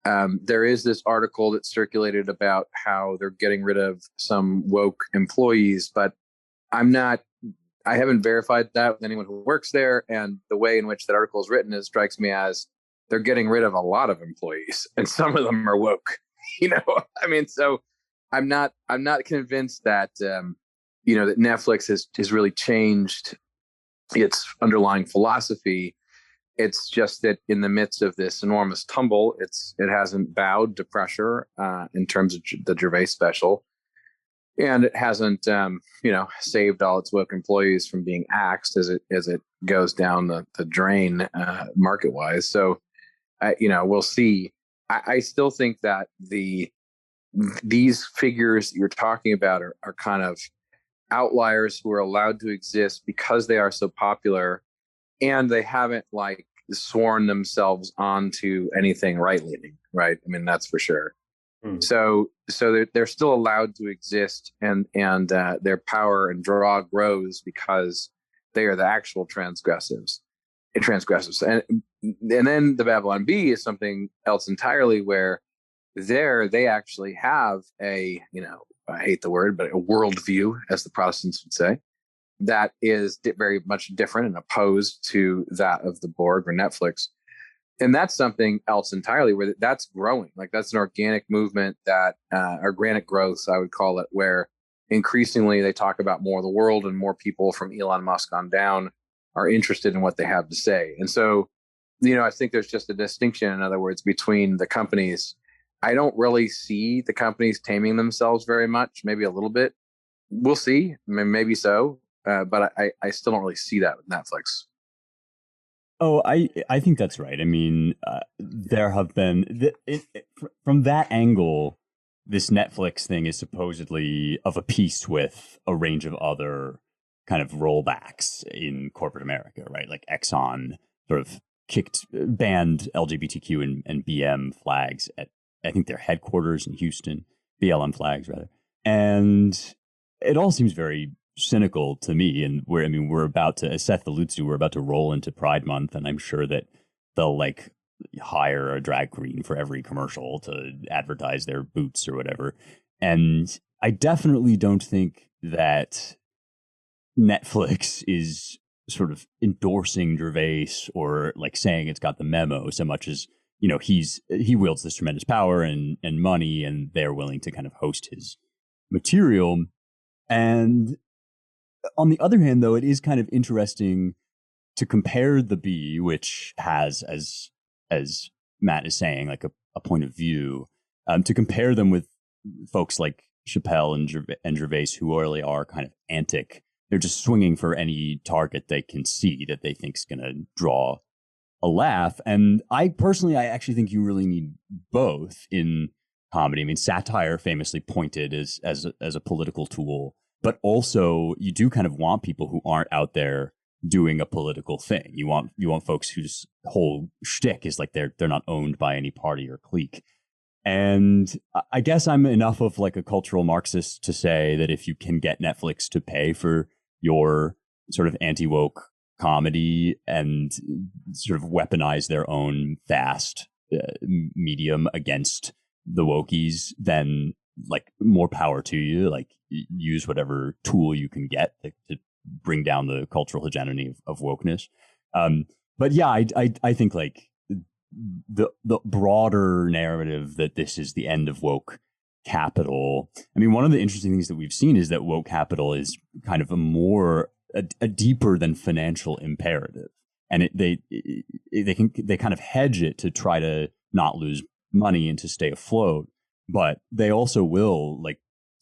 There is this article that circulated about how they're getting rid of some woke employees, but I haven't verified that with anyone who works there. And the way in which that article is written strikes me as they're getting rid of a lot of employees, and some of them are woke. I mean, so I'm not convinced that that Netflix has really changed its underlying philosophy. It's just that in the midst of this enormous tumble, it hasn't bowed to pressure in terms of the Gervais special, and it hasn't saved all its woke employees from being axed as it goes down the drain market wise. So we'll see. I still think that these figures you're talking about are kind of outliers who are allowed to exist because they are so popular, and they haven't like sworn themselves onto anything right leaning, right? I mean, that's for sure. So they're still allowed to exist, and their power and draw grows because they are the actual transgressives. And then the Babylon Bee is something else entirely, where they actually have a, I hate the word, but a worldview, as the Protestants would say, that is very much different and opposed to that of the Borg or Netflix. And that's something else entirely, where that's growing. Like, that's an organic movement, that organic growth, I would call it, where increasingly they talk about more of the world, and more people from Elon Musk on down are interested in what they have to say. And so, I think there's just a distinction, in other words, between the companies. I don't really see the companies taming themselves very much, maybe a little bit. We'll see, maybe so. But I still don't really see that with Netflix. Oh, I think that's right. I mean, there have been from that angle, this Netflix thing is supposedly of a piece with a range of other kind of rollbacks in corporate America, right? Like Exxon sort of banned LGBTQ and BM flags at, I think, their headquarters in Houston, BLM flags rather. And it all seems very cynical to me. And we're about to, as Seth alludes to, we're about to roll into Pride Month, and I'm sure that they'll hire a drag queen for every commercial to advertise their boots or whatever. And I definitely don't think that Netflix is sort of endorsing Gervais or saying it's got the memo, so much as, he wields this tremendous power and money, and they're willing to kind of host his material. And on the other hand, though, it is kind of interesting to compare the Bee, which has, as Matt is saying, a point of view, to compare them with folks like Chappelle and Gervais, who really are kind of antic. They're just swinging for any target they can see that they think is going to draw a laugh. And I actually think you really need both in comedy. I mean, satire famously pointed as a political tool, but also you do kind of want people who aren't out there doing a political thing. You want folks whose whole shtick is they're not owned by any party or clique. And I guess I'm enough of a cultural Marxist to say that if you can get Netflix to pay for your sort of anti-woke comedy and sort of weaponize their own fast medium against the wokies, then more power to you. Use whatever tool you can get to bring down the cultural hegemony of wokeness. But yeah, I think the broader narrative that this is the end of woke capital. I mean, one of the interesting things that we've seen is that woke capital is kind of a deeper than financial imperative, and they kind of hedge it to try to not lose money and to stay afloat, but they also will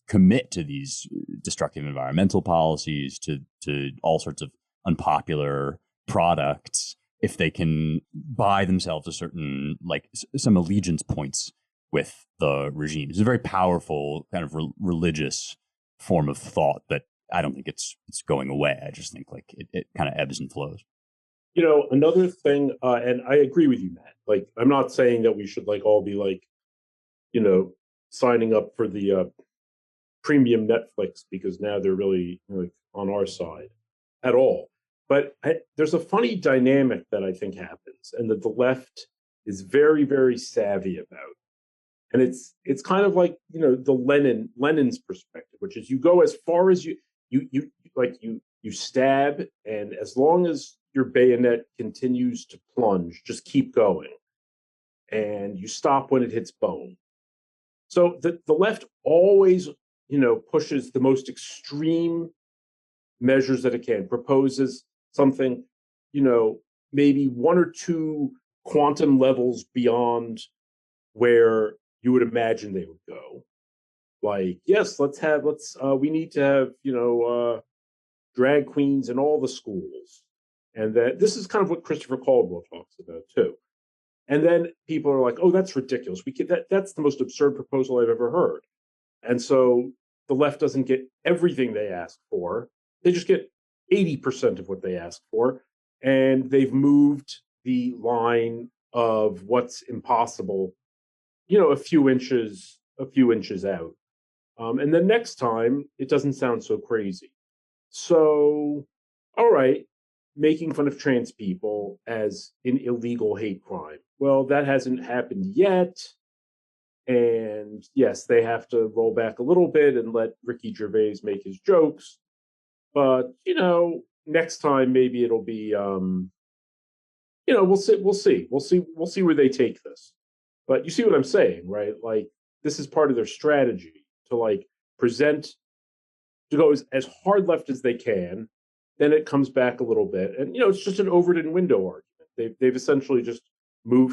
commit to these destructive environmental policies, to all sorts of unpopular products, if they can buy themselves a certain some allegiance points with the regime. It's a very powerful kind of religious form of thought that I don't think it's going away. I just think it kind of ebbs and flows. Another thing, and I agree with you, Matt. I'm not saying that we should all be signing up for the premium Netflix because now they're really on our side at all. But there's a funny dynamic that I think happens, and that the left is very, very savvy about. And it's kind of the Lenin's perspective, which is you go as far as you stab, and as long as your bayonet continues to plunge, just keep going, and you stop when it hits bone. So the left always pushes the most extreme measures that it can, proposes something maybe one or two quantum levels beyond where you would imagine they would go. Yes, we need to have drag queens in all the schools, and that this is kind of what Christopher Caldwell talks about too. And then people are like, "Oh, that's ridiculous. That's the most absurd proposal I've ever heard." And so the left doesn't get everything they ask for; they just get 80% of what they ask for, and they've moved the line of what's impossible, a few inches a few inches out. And then next time, it doesn't sound so crazy. So, all right, making fun of trans people as an illegal hate crime. Well, that hasn't happened yet. And yes, they have to roll back a little bit and let Ricky Gervais make his jokes. But, next time maybe it'll be, we'll see where they take this. But you see what I'm saying, right? Like, this is part of their strategy to present, to go as hard left as they can. Then it comes back a little bit, and it's just an Overton window argument. They've essentially just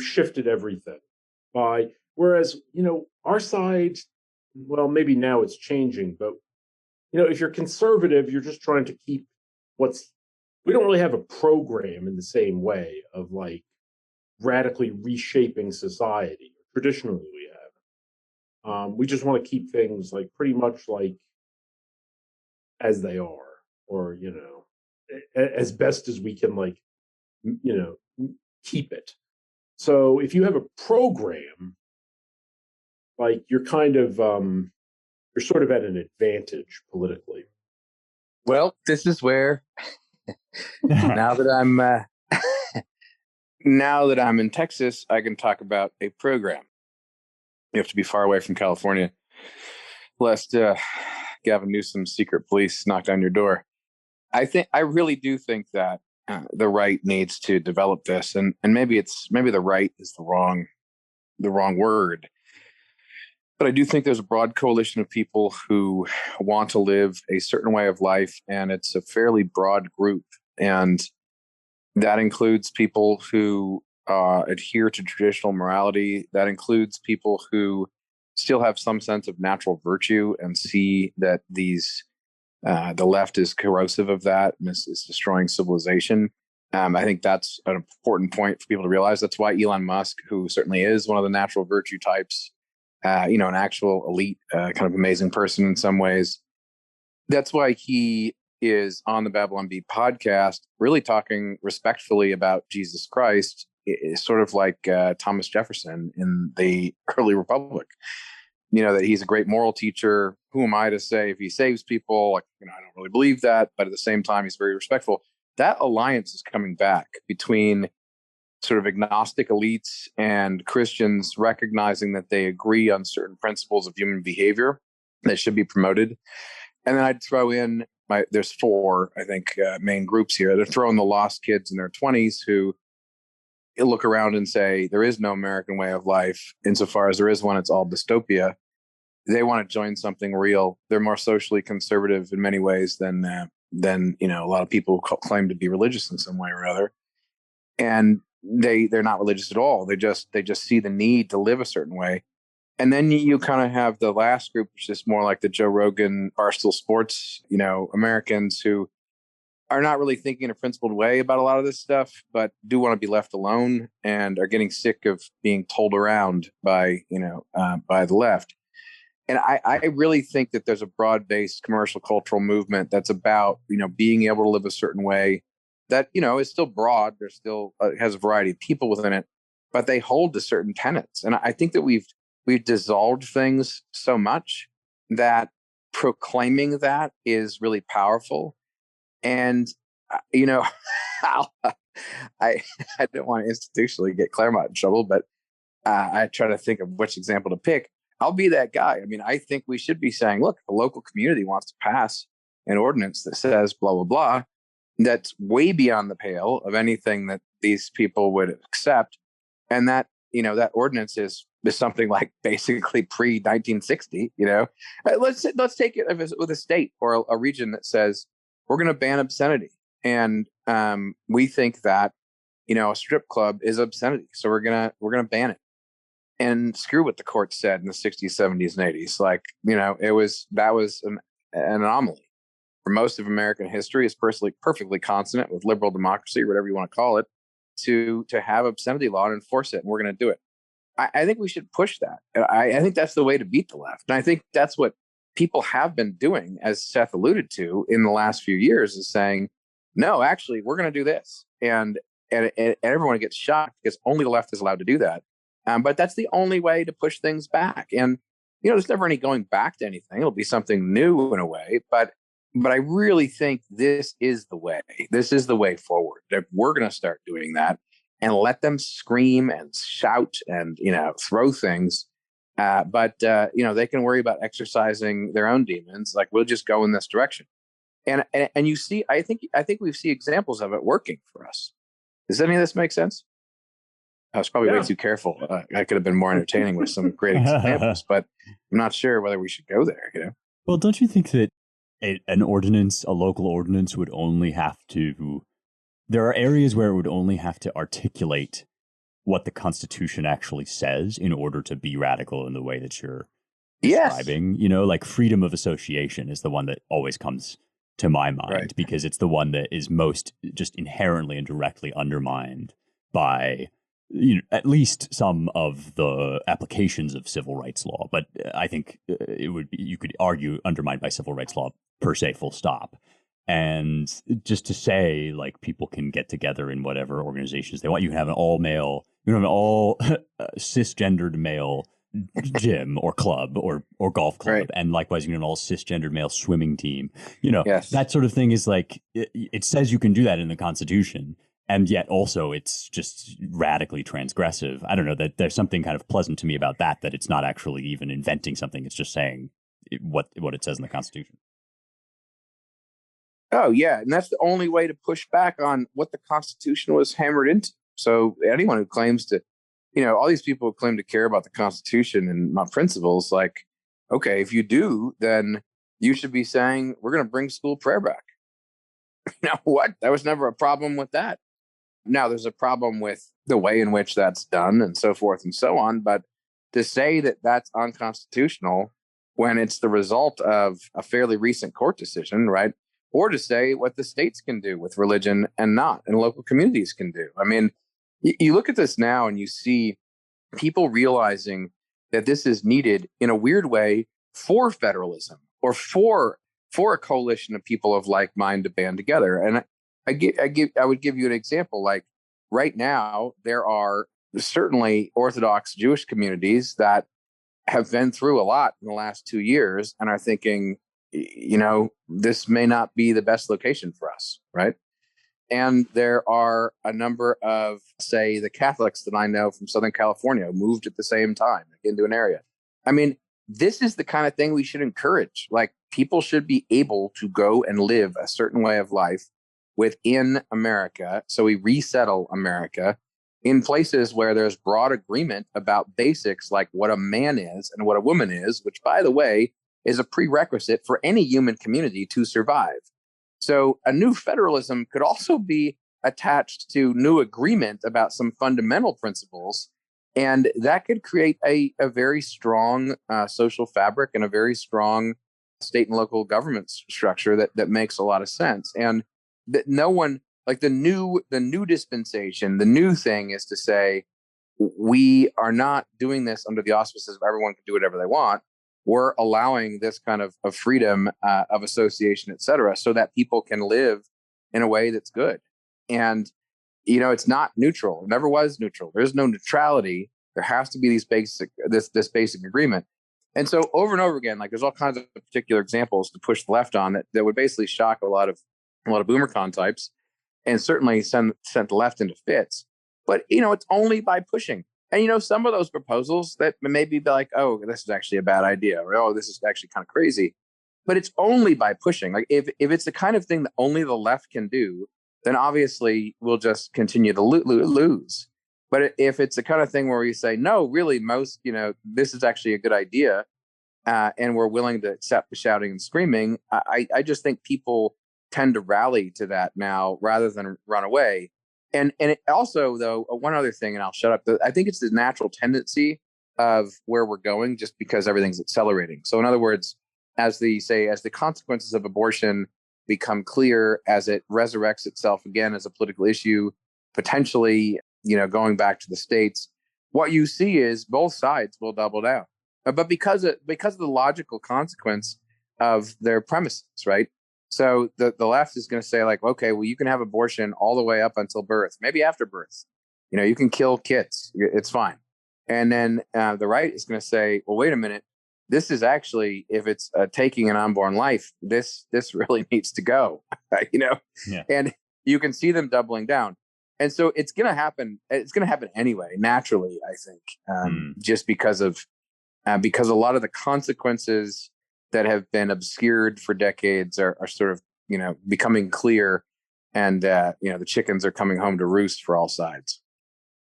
shifted everything by. Whereas our side, well, maybe now it's changing, but if you're conservative, you're just trying to keep we don't really have a program in the same way of radically reshaping society. Traditionally, we have. We just want to keep things pretty much as they are, or as best as we can keep it. So if you have a program, you're kind of you're sort of at an advantage politically. Well, this is where now that I'm in Texas, I can talk about a program. You have to be far away from California, lest Gavin Newsom's secret police knock on your door. I really do think that the right needs to develop this, and maybe the right is the wrong word. But I do think there's a broad coalition of people who want to live a certain way of life, and it's a fairly broad group. And that includes people who adhere to traditional morality. That includes people who still have some sense of natural virtue and see that the left is corrosive of that and is destroying civilization. I think that's an important point for people to realize. That's why Elon Musk, who certainly is one of the natural virtue types, an actual elite, kind of amazing person in some ways. That's why he is on the Babylon Bee podcast, really talking respectfully about Jesus Christ, sort of like Thomas Jefferson in the early republic. That he's a great moral teacher. Who am I to say if he saves people? I don't really believe that, but at the same time, he's very respectful. That alliance is coming back between sort of agnostic elites and Christians, recognizing that they agree on certain principles of human behavior that should be promoted. And then I'd throw in there's four, I think, main groups here. They're throwing the lost kids in their 20s who look around and say there is no American way of life. Insofar as there is one, it's all dystopia. They want to join something real. They're more socially conservative in many ways than a lot of people claim to be religious in some way or other. And they're not religious at all. They just see the need to live a certain way. And then you kind of have the last group, which is more like the Joe Rogan, Barstool Sports, Americans who are not really thinking in a principled way about a lot of this stuff, but do want to be left alone and are getting sick of being told around by the left. And I really think that there's a broad-based commercial cultural movement that's about, being able to live a certain way that, is still broad. There's still has a variety of people within it, but they hold to certain tenets. And I think that we've dissolved things so much that proclaiming that is really powerful. And, I don't want to institutionally get Claremont in trouble, but I try to think of which example to pick. I'll be that guy. I mean, I think we should be saying, look, the local community wants to pass an ordinance that says blah, blah, blah. That's way beyond the pale of anything that these people would accept. And that, that ordinance is something like basically pre-1960, Let's take it with a state or a region that says, we're going to ban obscenity. And we think that, a strip club is obscenity. So we're going to ban it. And screw what the court said in the 60s, 70s, and 80s. That was an anomaly. For most of American history, it's perfectly consonant with liberal democracy, or whatever you want to call it, to have obscenity law and enforce it. And we're going to do it. I think we should push that. I think that's the way to beat the left. And I think that's what people have been doing, as Seth alluded to in the last few years, is saying, no, actually, we're going to do this. And everyone gets shocked because only the left is allowed to do that. But that's the only way to push things back. And, there's never any going back to anything. It'll be something new in a way, but I really think this is the way. This is the way forward. That we're going to start doing that and let them scream and shout and throw things. But they can worry about exercising their own demons. Like, we'll just go in this direction. And you see, I think we see examples of it working for us. Does any of this make sense? I was probably way too careful. I could have been more entertaining with some great examples, but I'm not sure whether we should go there. Well, don't you think that an ordinance, a local ordinance, would only have to? There are areas where it would only have to articulate what the Constitution actually says in order to be radical in the way that you're describing. Like freedom of association is the one that always comes to my mind, right? Because it's the one that is most just inherently and directly undermined by at least some of the applications of civil rights law. But I think it would be, you could argue, undermined by civil rights law per se, full stop. And just to say, like, people can get together in whatever organizations they want. You can have an all-male, cisgendered male gym or club or golf club, right? And likewise, an all cisgendered male swimming team. Yes. That sort of thing is like, it says you can do that in the Constitution, and yet also it's just radically transgressive. I don't know, that there's something kind of pleasant to me about that it's not actually even inventing something. It's just saying what it says in the Constitution. Oh, yeah. And that's the only way to push back on what the Constitution was hammered into. So anyone who claims to, all these people who claim to care about the Constitution and my principles, like, okay, if you do, then you should be saying, we're going to bring school prayer back. What? There was never a problem with that. Now, there's a problem with the way in which that's done and so forth and so on. But to say that that's unconstitutional when it's the result of a fairly recent court decision, right? Or to say what the states can do with religion and not, and local communities can do. I mean, you look at this now and you see people realizing that this is needed in a weird way for federalism or for a coalition of people of like mind to band together. And I would give you an example. Like right now, there are certainly Orthodox Jewish communities that have been through a lot in the last 2 years and are thinking, this may not be the best location for us, right? And there are a number of, say, the Catholics that I know from Southern California moved at the same time into an area. I mean, this is the kind of thing we should encourage. Like, people should be able to go and live a certain way of life within America. So we resettle America in places where there's broad agreement about basics like what a man is and what a woman is, which, by the way, is a prerequisite for any human community to survive. So a new federalism could also be attached to new agreement about some fundamental principles. And that could create a very strong social fabric and a very strong state and local government structure that makes a lot of sense. And that no one, like the new dispensation, the new thing is to say, we are not doing this under the auspices of everyone can do whatever they want. We're allowing this kind of freedom of association, et cetera, so that people can live in a way that's good. And, it's not neutral. It never was neutral. There is no neutrality. There has to be this basic agreement. And so over and over again, like there's all kinds of particular examples to push the left on that would basically shock a lot of boomercon types and certainly send the left into fits. But, it's only by pushing. And, some of those proposals that maybe be like, oh, this is actually a bad idea, or, oh, this is actually kind of crazy. But it's only by pushing. Like if it's the kind of thing that only the left can do, then obviously we'll just continue to lose. But if it's the kind of thing where we say, no, really, most, this is actually a good idea, and we're willing to accept the shouting and screaming, I just think people tend to rally to that now rather than run away. And it also, though, one other thing, and I'll shut up. I think it's the natural tendency of where we're going just because everything's accelerating. So in other words, as the consequences of abortion become clear, as it resurrects itself again as a political issue, potentially, going back to the states, what you see is both sides will double down. But because of the logical consequence of their premises, right? So the left is going to say like, okay, well, you can have abortion all the way up until birth, maybe after birth. You can kill kids. It's fine. And then the right is going to say, well, wait a minute. this is actually, if it's taking an unborn life, this really needs to go, and you can see them doubling down. And so it's going to happen. It's going to happen anyway, naturally, I think, just because a lot of the consequences that have been obscured for decades are sort of, becoming clear, and, the chickens are coming home to roost for all sides.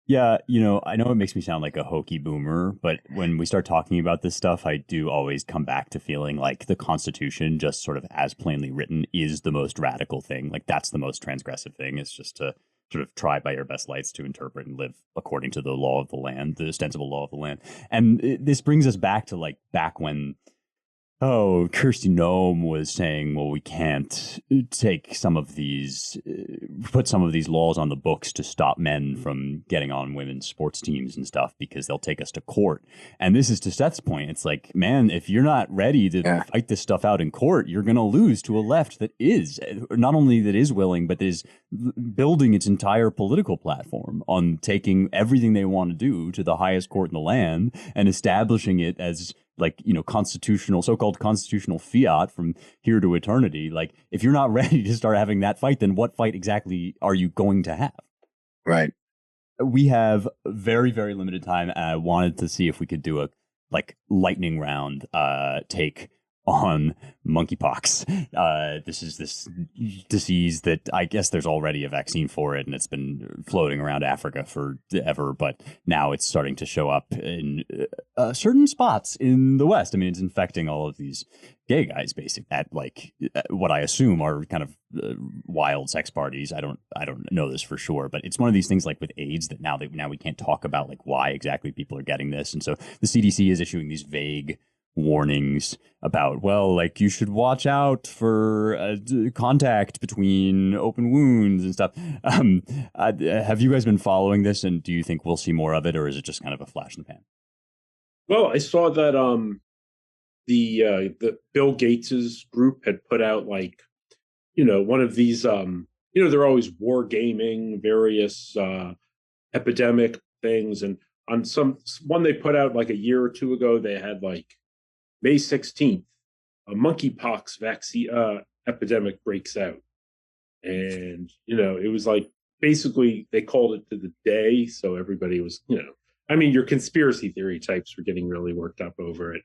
Yeah, I know it makes me sound like a hokey boomer, but when we start talking about this stuff, I do always come back to feeling like the Constitution, just sort of as plainly written, is the most radical thing. Like, that's the most transgressive thing. It's just to sort of try by your best lights to interpret and live according to the law of the land, the ostensible law of the land. And this brings us back to back when Kirsty Noem was saying, well, we can't take some of these, put some of these laws on the books to stop men from getting on women's sports teams and stuff because they'll take us to court. And this is to Seth's point. It's like, man, if you're not ready to fight this stuff out in court, you're going to lose to a left that is not only that is willing, but that is building its entire political platform on taking everything they want to do to the highest court in the land and establishing it as constitutional, so-called constitutional fiat from here to eternity. Like, if you're not ready to start having that fight, then what fight exactly are you going to have? Right. We have very, very limited time. And I wanted to see if we could do a lightning round take on monkeypox. This is this disease that I guess there's already a vaccine for it, and it's been floating around Africa forever, but now it's starting to show up in certain spots in the West. I mean, it's infecting all of these gay guys, basically, at what I assume are kind of wild sex parties. I don't know this for sure, but it's one of these things like with AIDS that now we can't talk about why exactly people are getting this, and so the CDC is issuing these vague warnings about, you should watch out for contact between open wounds and stuff. Have you guys been following this, and do you think we'll see more of it, or is it just kind of a flash in the pan? Well, I saw that the Bill Gates's group had put out one of these they're always war gaming various epidemic things, and on one they put out a year or two ago, they had May 16th, a monkeypox vaccine epidemic breaks out. And, it was basically they called it to the day. So everybody was, your conspiracy theory types were getting really worked up over it.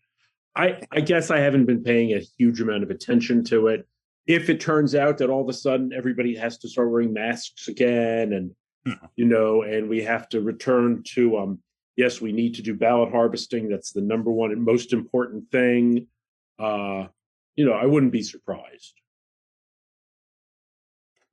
I guess I haven't been paying a huge amount of attention to it. If it turns out that all of a sudden everybody has to start wearing masks again and, and we have to return to, yes, we need to do ballot harvesting. That's the number one and most important thing. I wouldn't be surprised.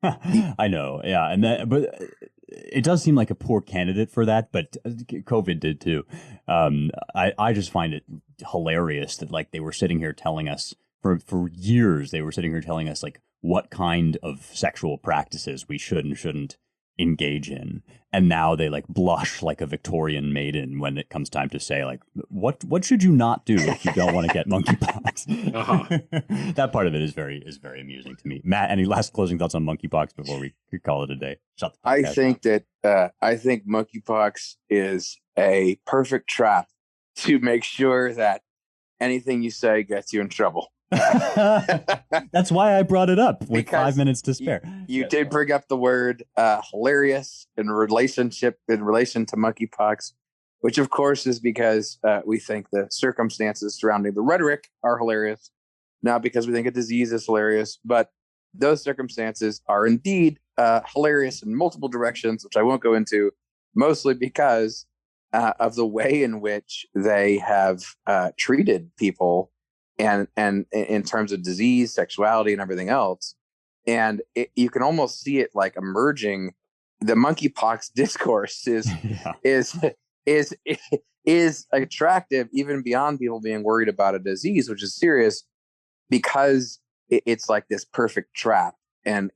I know, yeah, but it does seem like a poor candidate for that. But COVID did too. I just find it hilarious that they were sitting here telling us for years. They were sitting here telling us what kind of sexual practices we should and shouldn't engage in, and now they blush like a Victorian maiden when it comes time to say what should you not do if you don't want to get monkeypox. That part of it is very amusing to me. Matt, any last closing thoughts on monkeypox before we call it a day? I think monkeypox is a perfect trap to make sure that anything you say gets you in trouble. That's why I brought it up with because 5 minutes to spare. You did bring up the word hilarious in relation to monkeypox, which of course is because we think the circumstances surrounding the rhetoric are hilarious, not because we think a disease is hilarious, but those circumstances are indeed hilarious in multiple directions, which I won't go into, mostly because of the way in which they have treated people and in terms of disease, sexuality, and everything else. And you can almost see it emerging. The monkeypox discourse is attractive even beyond people being worried about a disease, which is serious, because it's this perfect trap, and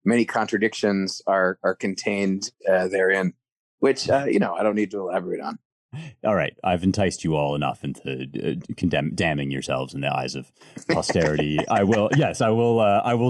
many contradictions are contained therein, which I don't need to elaborate on. All right, I've enticed you all enough into damning yourselves in the eyes of posterity. I will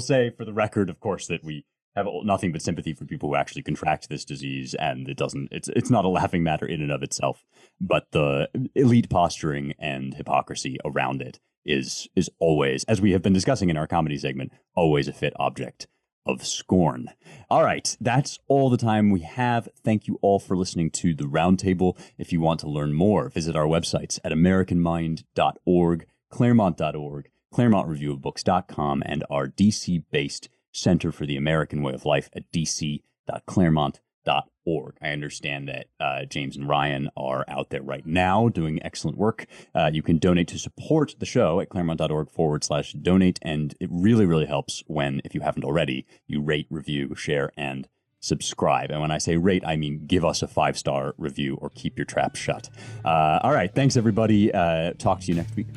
say, for the record, of course, that we have nothing but sympathy for people who actually contract this disease, and it's not a laughing matter in and of itself. But the elite posturing and hypocrisy around it is always, as we have been discussing in our comedy segment, always a fit object of scorn. All right, that's all the time we have. Thank you all for listening to the Roundtable. If you want to learn more, visit our websites at AmericanMind.org, Claremont.org, ClaremontReviewOfBooks.com, and our DC-based Center for the American Way of Life at dc.claremont.org. I understand that James and Ryan are out there right now doing excellent work. You can donate to support the show at claremont.org/donate. And it really, really helps when, if you haven't already, you rate, review, share, and subscribe. And when I say rate, I mean give us a 5-star review or keep your trap shut. All right. Thanks, everybody. Talk to you next week.